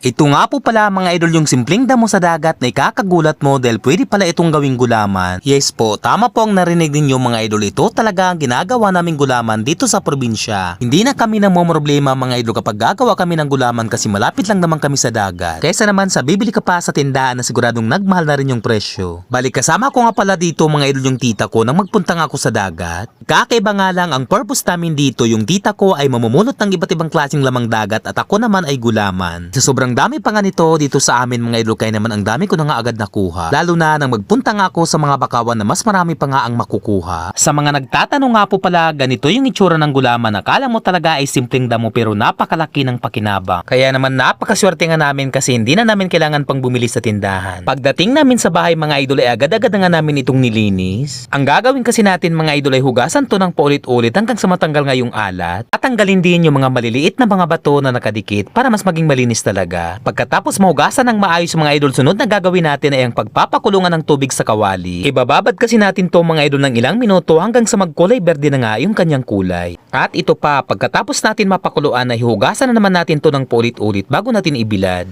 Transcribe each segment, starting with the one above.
Ito nga po pala mga idol yung simpleng damo sa dagat na ikakagulat mo dahil pwede pala itong gawing gulaman. Yes po, tama po ang narinig ninyo mga idol, ito talaga ang ginagawa naming gulaman dito sa probinsya. Hindi na kami namomroblema mga idol kapag gagawa kami ng gulaman kasi malapit lang naman kami sa dagat. Kaysa naman sa bibili ka pa sa tindahan na siguradong nagmahal na rin yung presyo. Balik kasama ko nga pala dito mga idol yung tita ko nang magpunta nga ako sa dagat. Kakaiba nga lang ang purpose namin dito, yung tita ko ay mamumulot ng iba't ibang klaseng lamang dagat at ako naman ay gulaman. Sa sobrang dami pa nga nito dito sa amin mga idol kaya naman ang dami ko na nga agad nakuha. Lalo na nang magpunta nga ako sa mga bakawan na mas marami pa nga ang makukuha. Sa mga nagtatanong nga po pala, ganito yung itsura ng gulaman. Akala mo talaga ay simpleng damo pero napakalaki ng pakinabang. Kaya naman napakaswerte nga namin kasi hindi na namin kailangan pang bumili sa tindahan. Pagdating namin sa bahay mga idol ay agad-agad na nga namin itong nilinis. Ang gagawin kasi natin mga idol ay hugasan to ng paulit-ulit hanggang sa matanggal nga yung alat. At tanggalin din yung mga maliliit na mga bato na nakadikit para mas maging malinis talaga. Pagkatapos mahugasan ng maayos mga idol, sunod na gagawin natin ay ang pagpapakulungan ng tubig sa kawali. Ibababad kasi natin to mga idol ng ilang minuto hanggang sa magkulay berde na nga yung kanyang kulay. At ito pa, pagkatapos natin mapakuluan ay hugasan na naman natin to ng paulit-ulit bago natin ibilad.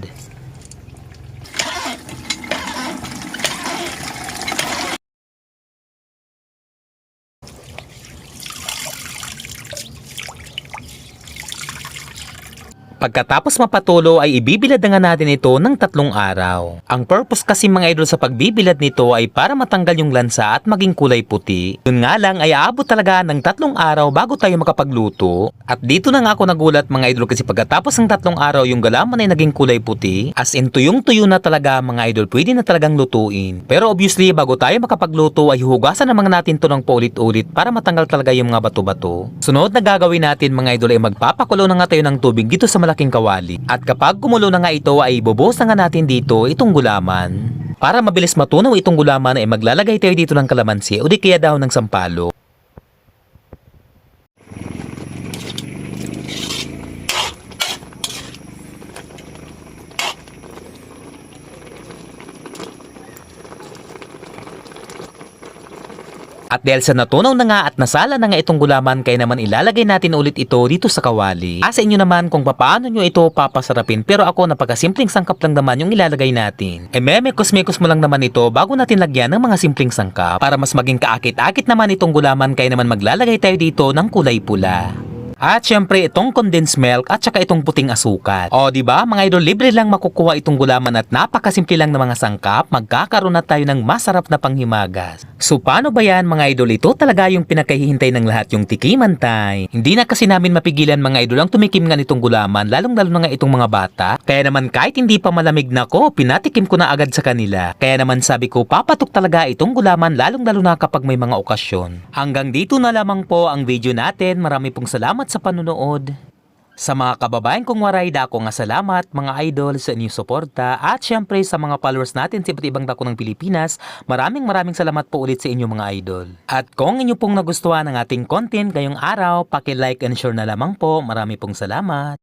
Pagkatapos mapatulo ay ibibilad na nga natin ito ng 3 araw. Ang purpose kasi mga idol sa pagbibilad nito ay para matanggal yung lansa at maging kulay puti. Yun nga lang ay aabot talaga ng 3 araw bago tayo makapagluto. At dito na nga ako nagulat mga idol kasi pagkatapos ng 3 araw yung galaman ay naging kulay puti. As in tuyong-tuyo na talaga mga idol, pwede na talagang lutuin. Pero obviously bago tayo makapagluto ay hugasan naman natin to ng paulit-ulit para matanggal talaga yung mga bato-bato. Sunod na gagawin natin mga idol ay magpapakulo na nga tayo ng tubig dito sa malaking kawali. At kapag kumulo na nga ito ay ibubuhos na nga natin dito itong gulaman. Para mabilis matunaw itong gulaman ay maglalagay tayo dito ng kalamansi o di kaya dahon ng sampalo. At dahil sa natunaw na nga at nasala na nga itong gulaman, kaya naman ilalagay natin ulit ito dito sa kawali. Sa inyo naman kung paano nyo ito papasarapin, pero ako napakasimpleng sangkap lang naman yung ilalagay natin. Mekos-mekos mo lang naman ito bago natin lagyan ng mga simpleng sangkap para mas maging kaakit-akit naman itong gulaman, kaya naman maglalagay tayo dito ng kulay pula. At syempre itong condensed milk at saka itong puting asukal. O di ba mga idol, libre lang makukuha itong gulaman at napakasimple lang ng mga sangkap, magkakaroon na tayo ng masarap na panghimagas. So paano ba yan mga idol? Ito talaga yung pinakahihintay ng lahat, yung tikiman time. Hindi na kasi namin mapigilan mga idol ang tumikim nga nitong gulaman, lalong-lalo na nga itong mga bata. Kaya naman kahit hindi pa malamig na ko, pinatikim ko na agad sa kanila. Kaya naman sabi ko papatok talaga itong gulaman, lalong-lalo na kapag may mga okasyon. Hanggang dito na lamang po ang video natin. Marami pong salamat sa panunood. Sa mga kababayan kong waray, dako nga salamat mga idol sa inyong suporta, at syempre sa mga followers natin sa iba't ibang dako ng Pilipinas, maraming salamat po ulit sa inyo mga idol. At kung inyo pong nagustuhan ang ating content ngayong araw, paki-like and share na lamang po. Marami pong salamat.